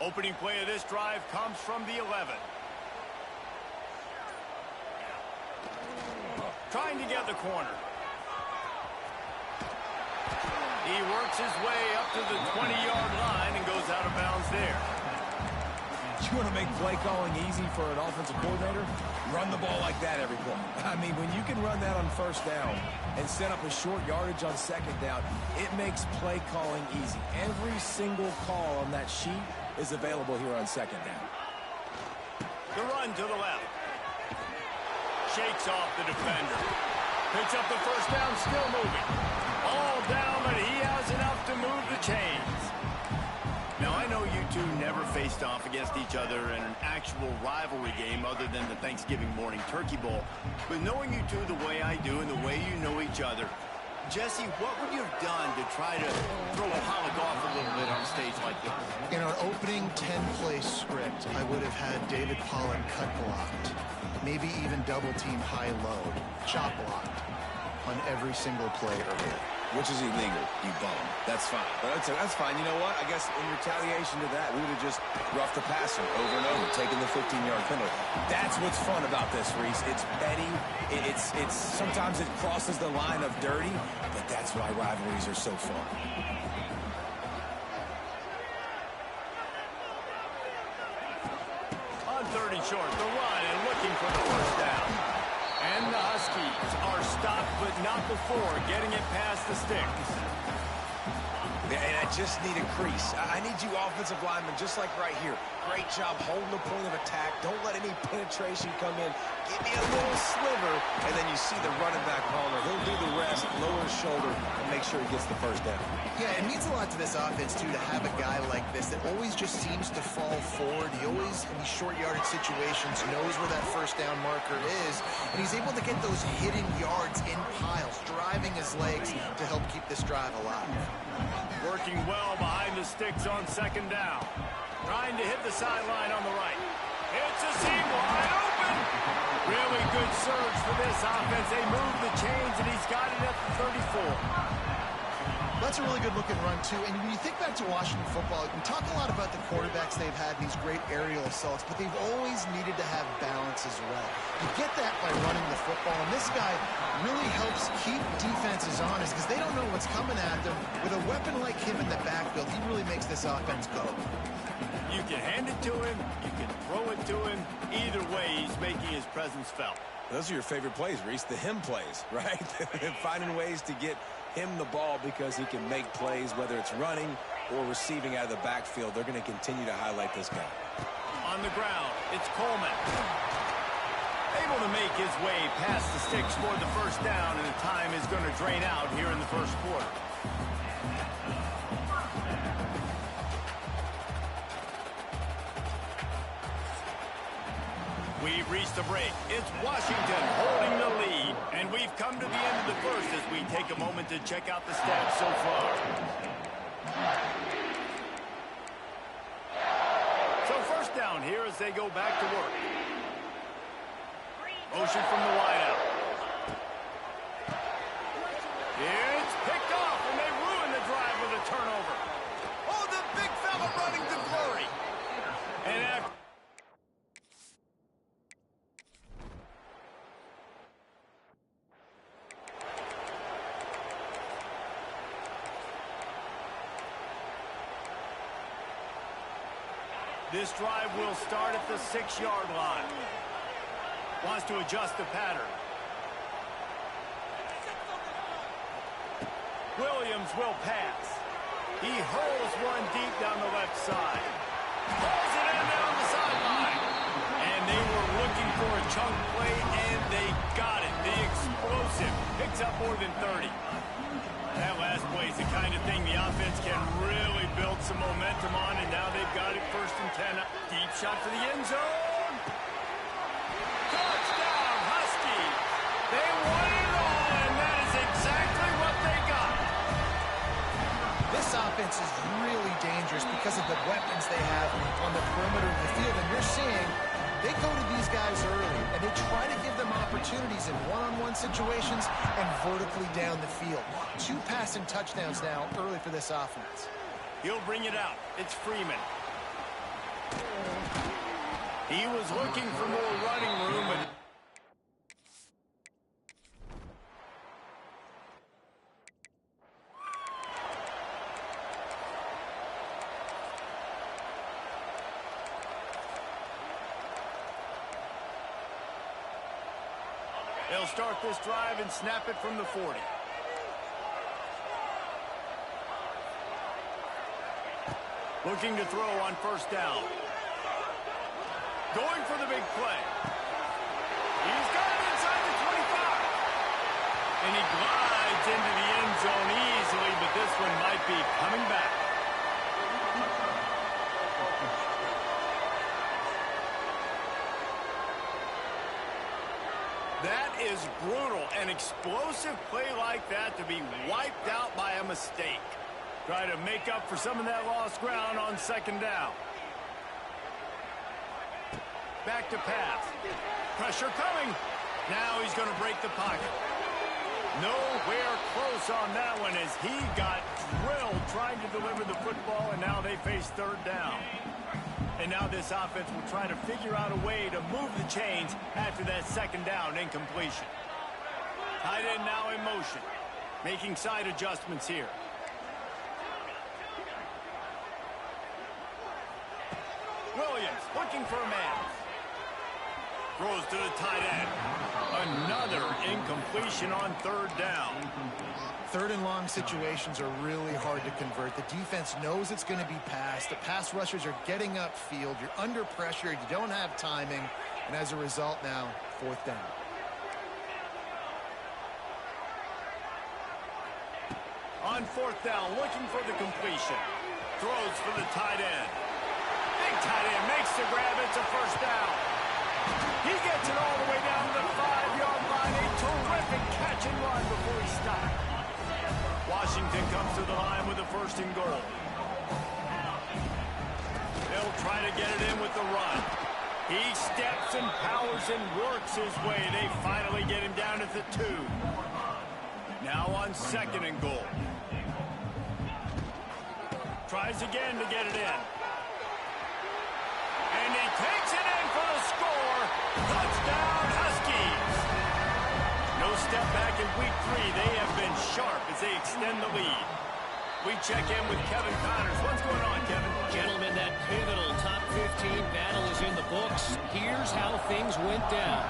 Opening play of this drive comes from the 11. Trying to get the corner. He works his way up to the 20-yard line and goes out of bounds there. You want to make play calling easy for an offensive coordinator? Run the ball like that every play. I mean, when you can run that on first down and set up a short yardage on second down, it makes play calling easy. Every single call on that sheet is available here on second down. The run to the left. Shakes off the defender. Picks up the first down, still moving. All down, but he has enough to move the chains. Now, I know you two never faced off against each other in an actual rivalry game other than the Thanksgiving morning turkey bowl. But knowing you two the way I do and the way you know each other, Jesse, what would you have done to try to throw Pollock off a little bit on a stage like this? In our opening 10-play script, I would have had David Pollock cut blocked, maybe even double-team high-low, chop blocked on every single play earlier. Which is illegal, you bum. That's fine. But that's fine. You know what? I guess in retaliation to that, we would have just roughed the passer over and over, taking the 15-yard penalty. That's what's fun about this, Reese. It's petty. It's sometimes it crosses the line of dirty, but that's why rivalries are so fun. On 30 short, the run and looking for the first down. And the Huskies are stopped, but not before getting it past the sticks. And I just need a crease. I need you offensive linemen, just like right here. Great job holding the point of attack. Don't let any penetration come in. Give me a little sliver, and then you see the running back Palmer. He'll do the rest, lower his shoulder, and make sure he gets the first down. Yeah, it means a lot to this offense, too, to have a guy like this that always just seems to fall forward. He always, in these short yardage situations, knows where that first down marker is, and he's able to get those hidden yards in piles, driving his legs to help keep this drive alive. Working well behind the sticks on second down. Trying to hit the sideline on the right. It's a seam wide open. Really good surge for this offense. They move the chains, and he's got it at the 34. That's a really good-looking run, too. And when you think back to Washington football, we talk a lot about the quarterbacks they've had, these great aerial assaults, but they've always needed to have balance as well. You get that by running the football, and this guy really helps keep defenses honest because they don't know what's coming at them. With a weapon like him in the backfield, he really makes this offense go. You can hand it to him, you can throw it to him. Either way, he's making his presence felt. Those are your favorite plays, Reese, the him plays, right? Finding ways to get him the ball because he can make plays, whether it's running or receiving out of the backfield. They're going to continue to highlight this guy. On the ground, it's Coleman. Able to make his way past the sticks for the first down, and the time is going to drain out here in the first quarter. We've reached the break. It's Washington holding the lead, and we've come to the end of the first as we take a moment to check out the stats so far. So first down here as they go back to work. Motion from the wideout. It's picked off, and they ruin the drive with a turnover. Oh, the big fella running to glory. And after this drive will start at the 6-yard line. Wants to adjust the pattern. Williams will pass. He hurls one deep down the left side. Pulls it in down the sideline. And they were looking for a chunk play, and they got it. The explosive picks up more than 30. That last play is the kind of thing the offense can really build some momentum on, and now they've got it first and 10. Deep shot for the end zone. Touchdown, Huskies. They won it all, and that is exactly what they got. This offense is really dangerous because of the weapons they have on the perimeter of the field, and you're seeing they go to these guys early, and they try to give them opportunities in one-on-one situations and vertically down the field. 2 passing touchdowns now early for this offense. He'll bring it out. It's Freeman. He was looking for more running room, but they'll start this drive and snap it from the 40. Looking to throw on first down. Going for the big play. He's got it inside the 25. And he glides into the end zone easily, but this one might be coming back. That is brutal. An explosive play like that to be wiped out by a mistake. Try to make up for some of that lost ground on second down. Back to pass. Pressure coming. Now he's going to break the pocket. Nowhere close on that one as he got drilled trying to deliver the football, and now they face third down. And now this offense will try to figure out a way to move the chains after that second down incompletion. Tight end now in motion, making side adjustments here. Williams looking for a man. Throws to the tight end. Another incompletion on third down. Third and long situations are really hard to convert. The defense knows it's going to be passed. The pass rushers are getting upfield. You're under pressure. You don't have timing. And as a result now, fourth down. On fourth down, looking for the completion. Throws for the tight end. Big tight end makes the grab. It's a first down. He gets it all the way down to the 5-yard line. A terrific catch and run before he stopped. Washington comes to the line with a first and goal. They'll try to get it in with the run. He steps and powers and works his way. They finally get him down at the 2. Now on second and goal. Tries again to get it in. And he takes it in for the score. Touchdown, Huskies. No step back in week 3. They have been sharp as they extend the lead. We check in with Kevin Connors. What's going on, Kevin? Gentlemen, that pivotal top 15 battle is in the books. Here's how things went down.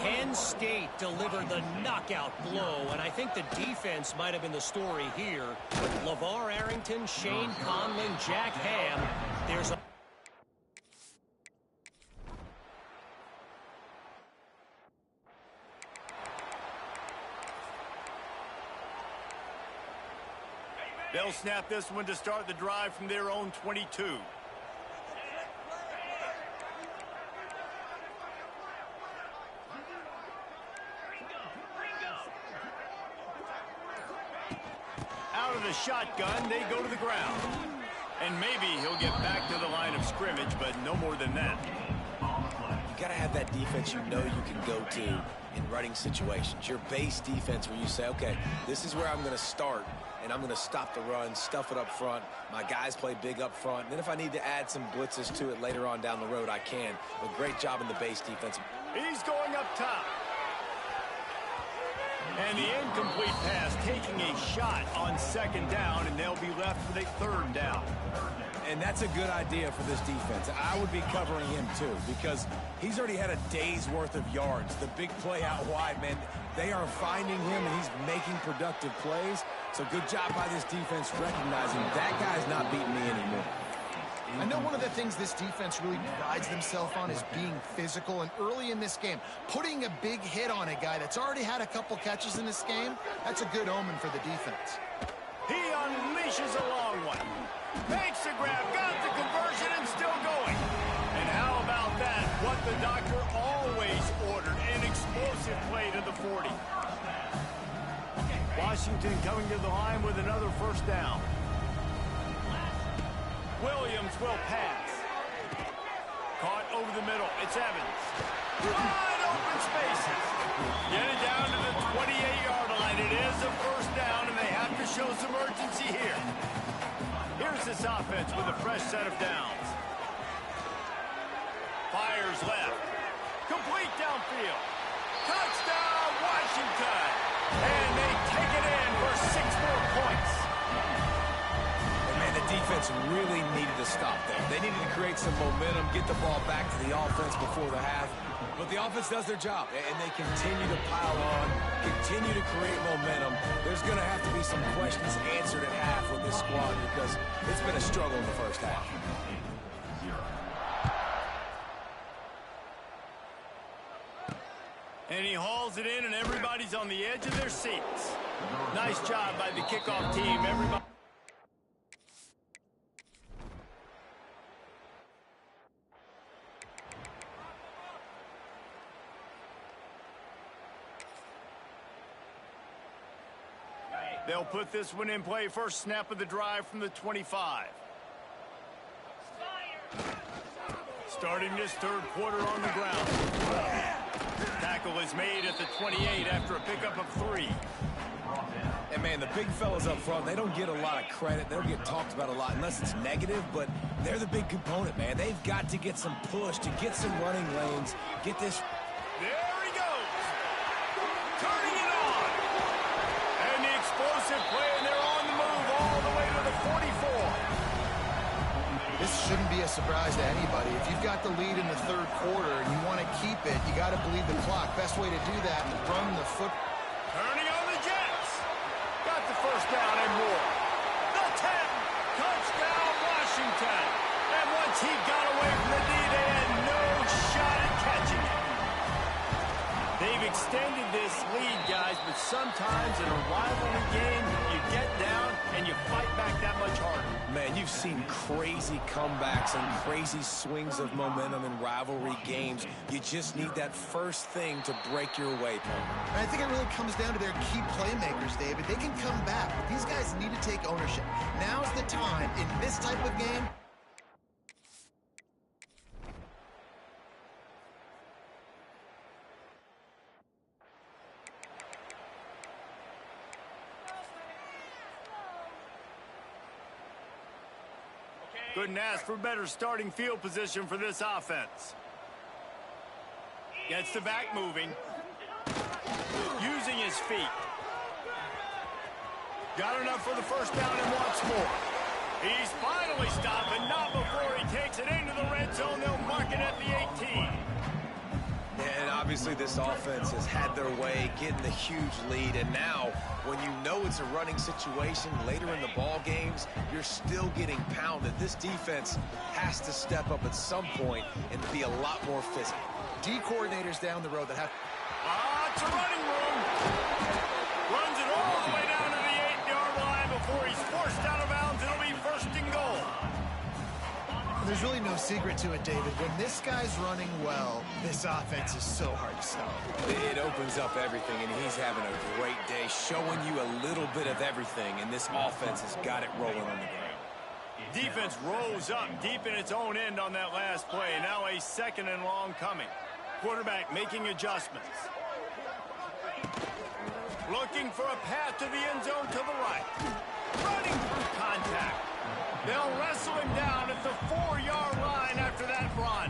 Penn State delivered the knockout blow, and I think the defense might have been the story here. LeVar Arrington, Shane Conlon, Jack Ham. There's a They'll snap this one to start the drive from their own 22. Out of the shotgun, they go to the ground. And maybe he'll get back to the line of scrimmage, but no more than that. You got to have that defense you know you can go to in running situations. Your base defense where you say, okay, this is where I'm going to start, and I'm going to stop the run, stuff it up front. My guys play big up front. And then if I need to add some blitzes to it later on down the road, I can. But great job in the base defense. He's going up top. And the incomplete pass taking a shot on second down, and they'll be left with a third down. And that's a good idea for this defense. I would be covering him, too, because he's already had a day's worth of yards. The big play out wide, man, they are finding him, and he's making productive plays. So good job by this defense recognizing that guy's not beating me anymore. I know one of the things this defense really prides themselves on is being physical, and early in this game, putting a big hit on a guy that's already had a couple catches in this game, that's a good omen for the defense. He unleashes a long one. Makes the grab, got the conversion, and still going. And how about that? What the doctor always ordered, an explosive play to the 40. Washington coming to the line with another first down. Williams will pass. Caught over the middle. It's Evans. Wide open spaces. Get it down to the 28-yard line. It is a first down, and they have to show some urgency here. Here's this offense with a fresh set of downs. meters left. Complete downfield. Touchdown, Washington. And they take it in for 6 more points. And man, the defense really needed to stop there. They needed to create some momentum, get the ball back to the offense before the half. But the offense does their job, and they continue to pile on, continue to create momentum. There's going to have to be some questions answered at half with this squad because it's been a struggle in the first half. And he hauls it in, and everybody's on the edge of their seats. Nice job by the kickoff team. Everybody. They'll put this one in play. First snap of the drive from the 25. Starting this third quarter on the ground. Tackle is made at the 28 after a pickup of 3. And, man, the big fellas up front, they don't get a lot of credit. They don't get talked about a lot unless it's negative, but they're the big component, man. They've got to get some push, to get some running lanes, get this. There he goes. Turning it on. And the explosive play, and they're on the move all the way to the 44. This shouldn't be a surprise to anybody. If you've got the lead in the third quarter and you want to keep it, you got to believe the clock. Best way to do that, run the foot. Turning on the Jets. Got the first down and more. The 10. Touchdown, Washington. And once he got away from the D, they had no shot at catching it. They've extended this lead, guys, but sometimes in a rivalry game, you get down and you fight back that much harder. Man, you've seen crazy comebacks and crazy swings of momentum in rivalry games. You just need that first thing to break your way, Paul. And I think it really comes down to their key playmakers, David. They can come back, but these guys need to take ownership. Now's the time in this type of game. Couldn't ask for better starting field position for this offense. Gets the back moving. Using his feet. Got enough for the first down and wants more. He's finally stopped, and not before he takes it into the red zone. They'll mark it at the 18. And obviously this offense has had their way, getting the huge lead. And now, when you know it's a running situation later in the ball games, you're still getting pounded. This defense has to step up at some point and be a lot more physical. D coordinators down the road that have... It's a running room. Runs it all the way down to the 8-yard line before he's forced out of bounds. It'll be first and goal. There's really no secret to it, David. When this guy's running well, this offense is so hard to stop. It opens up everything, and he's having a great day, showing you a little bit of everything, and this offense has got it rolling on the ground. Defense rolls up deep in its own end on that last play. Now a second and long coming. Quarterback making adjustments. Looking for a path to the end zone to the right. Running through contact. They'll wrestle him down at the 4-yard line after that run.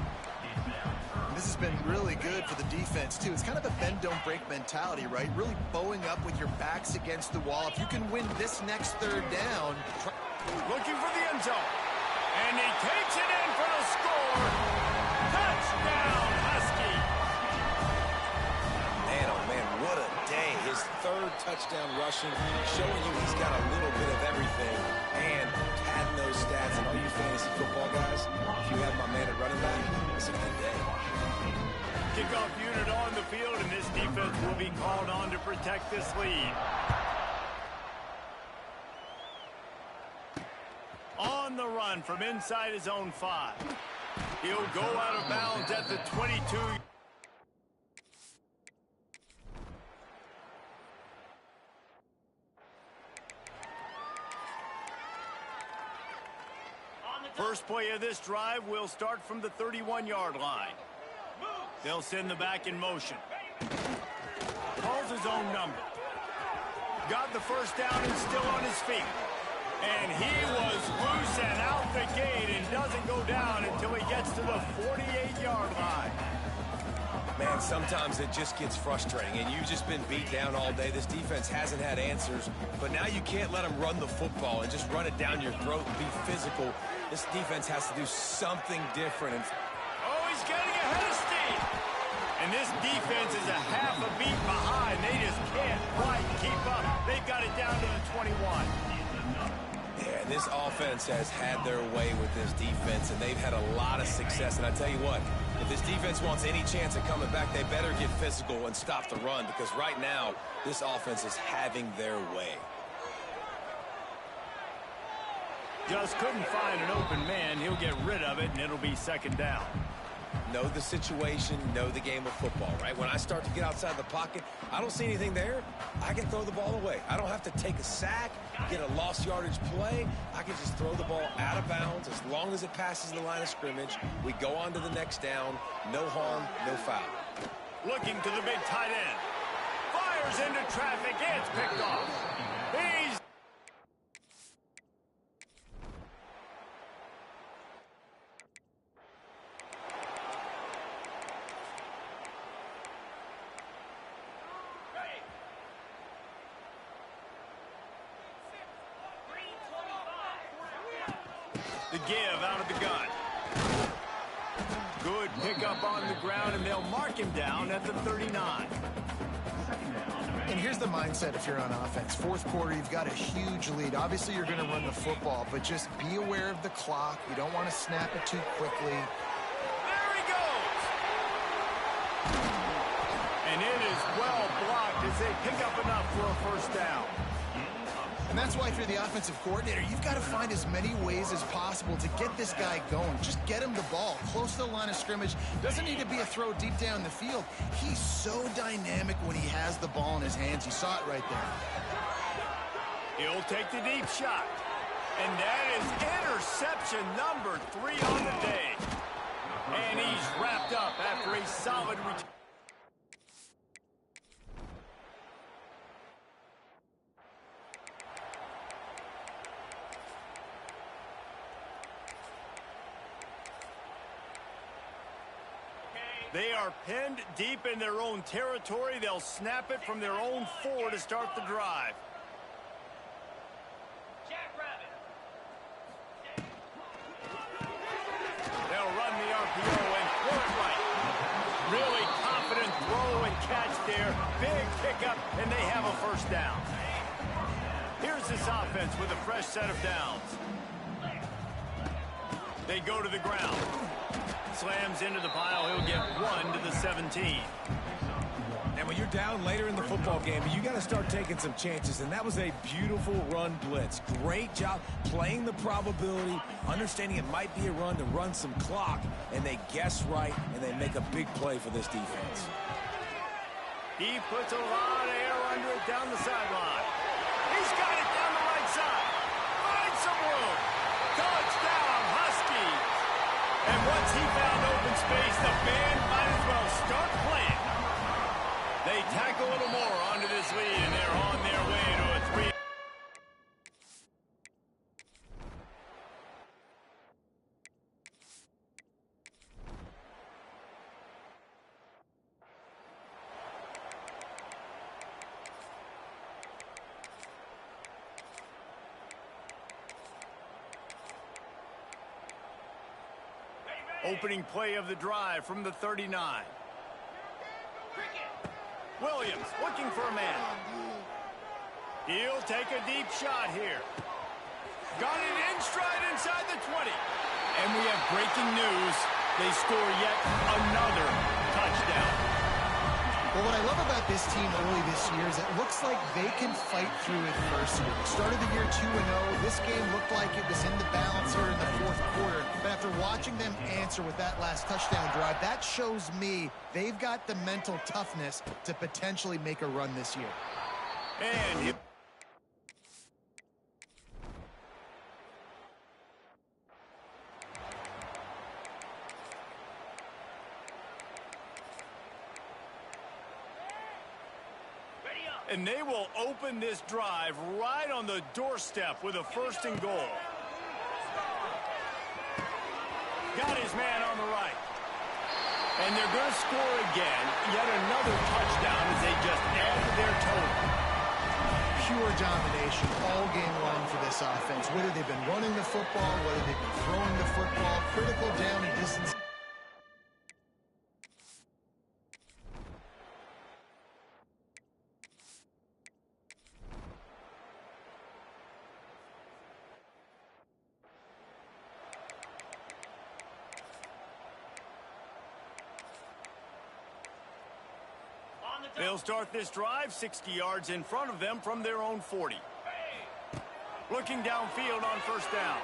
This has been really good for the defense, too. It's kind of a bend-don't-break mentality, right? Really bowing up with your backs against the wall. If you can win this next third down... Looking for the end zone. And he takes it in for the score. Touchdown, Husky. Man, oh man, what a day. His third touchdown rushing, showing you he's got a little bit of everything. And padding those stats, and all you fantasy football guys, if you have my man at running back, it's a good day. Kickoff unit on the field, and this defense will be called on to protect this lead. On the run from inside his own 5. He'll go out of bounds at the 22. First play of this drive will start from the 31-yard line. They'll send the back in motion. Calls his own number. Got the first down and still on his feet. And he was loose and out the gate and doesn't go down until he gets to the the 48-yard line. Man, sometimes it just gets frustrating, and you've just been beat down all day. This defense hasn't had answers, but now you can't let them run the football and just run it down your throat and be physical. This defense has to do something different. Oh, he's getting ahead of steam. And this defense is a half a beat behind. They just can't quite keep up. They've got it down to the 21. Yeah, this offense has had their way with this defense, and they've had a lot of success. And I tell you what, if this defense wants any chance of coming back, they better get physical and stop the run, because right now, this offense is having their way. Just couldn't find an open man. He'll get rid of it, and it'll be second down. Know the situation, know the game of football, right? When I start to get outside the pocket, I don't see anything there, I can throw the ball away. I don't have to take a sack, get a lost yardage play. I can just throw the ball out of bounds. As long as it passes the line of scrimmage, we go on to the next down. No harm, no foul. Looking to the big tight end. Fires into traffic. It's picked off. He's... The give out of the gun. Good pickup on the ground, and they'll mark him down at the 39. And here's the mindset if you're on offense. Fourth quarter, you've got a huge lead. Obviously, you're going to run the football, but just be aware of the clock. You don't want to snap it too quickly. There he goes! And it is well blocked as they pick up enough for a first down. And that's why if you're the offensive coordinator, you've got to find as many ways as possible to get this guy going. Just get him the ball close to the line of scrimmage. Doesn't need to be a throw deep down the field. He's so dynamic when he has the ball in his hands. You saw it right there. He'll take the deep shot. And that is interception number 3 on the day. And he's wrapped up after a solid return. They are pinned deep in their own territory. They'll snap it from their own 4 to start the drive. They'll run the RPO and throw it right. Really confident throw and catch there. Big pickup, and they have a first down. Here's this offense with a fresh set of downs. They go to the ground. Slams into the pile. He'll get 1 to the 17. And when you're down later in the football game, you got to start taking some chances. And that was a beautiful run blitz. Great job playing the probability, understanding it might be a run to run some clock. And they guess right, and they make a big play for this defense. He puts a lot of air under it down the sideline. He's got it down the right side. Finds some room. Touchdown, Huskies. And once he found open space, the band might as well start playing. They tack a little more onto this lead, and they're on their way to a 3. Opening play of the drive from the 39. Williams looking for a man. He'll take a deep shot here. Got it in stride inside the 20. And we have breaking news. They score yet another touchdown. Well, what I love about this team early this year is it looks like they can fight through adversity. Started the year 2-0. This game looked like it was in the balance here in the fourth quarter. But after watching them answer with that last touchdown drive, that shows me they've got the mental toughness to potentially make a run this year. And And they will open this drive right on the doorstep with a 1st and goal. got his man on the right. And they're going to score again. Yet another touchdown as they just added their total. Pure domination all game long for this offense. Whether they've been running the football, whether they've been throwing the football, critical down and distance. They'll start this drive 60 yards in front of them from their own 40. Looking downfield on first down.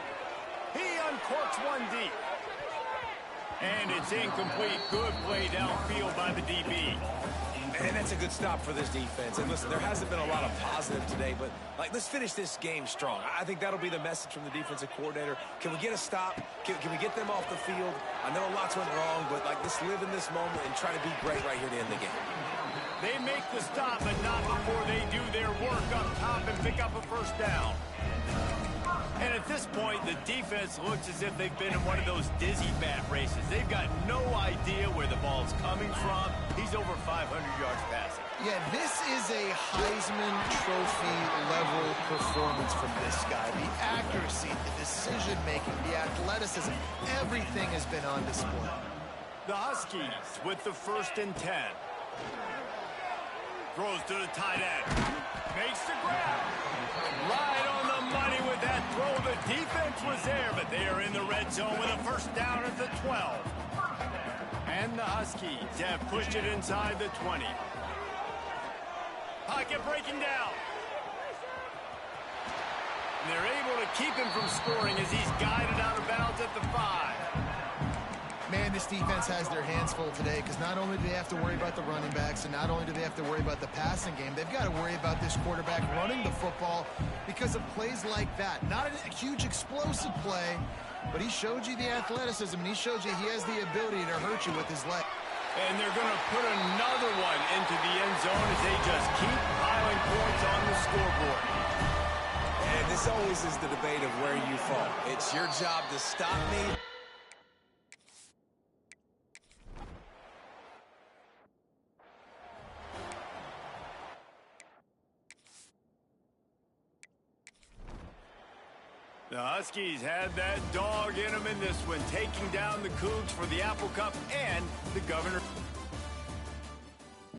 He uncorks one deep. And it's incomplete. Good play downfield by the DB. And that's a good stop for this defense. And listen, there hasn't been a lot of positive today, but let's finish this game strong. I think that'll be the message from the defensive coordinator. Can we get a stop? Can we get them off the field? I know lots went wrong, but let's live in this moment and try to be great right here to end the game. They make the stop, but not before they do their work up top and pick up a first down. And at this point, the defense looks as if they've been in one of those dizzy bat races. They've got no idea where the ball's coming from. He's over 500 yards passing. Yeah, this is a Heisman Trophy level performance from this guy. The accuracy, the decision-making, the athleticism, everything has been on display. The Huskies with the 1st and 10. Throws to the tight end. Makes the grab. Right on the money with that throw. The defense was there, but they are in the red zone with a first down at the 12. And the Huskies have pushed it inside the 20. Pocket breaking down. And they're able to keep him from scoring as he's guided out of bounds at the 5. Man, this defense has their hands full today because not only do they have to worry about the running backs and not only do they have to worry about the passing game, they've got to worry about this quarterback running the football because of plays like that. Not a huge explosive play, but he showed you the athleticism and he showed you he has the ability to hurt you with his leg. And they're going to put another one into the end zone as they just keep piling points on the scoreboard. And this always is the debate of where you fall. It's your job to stop me. The Huskies had that dog in them in this one, taking down the Cougs for the Apple Cup and the Governor.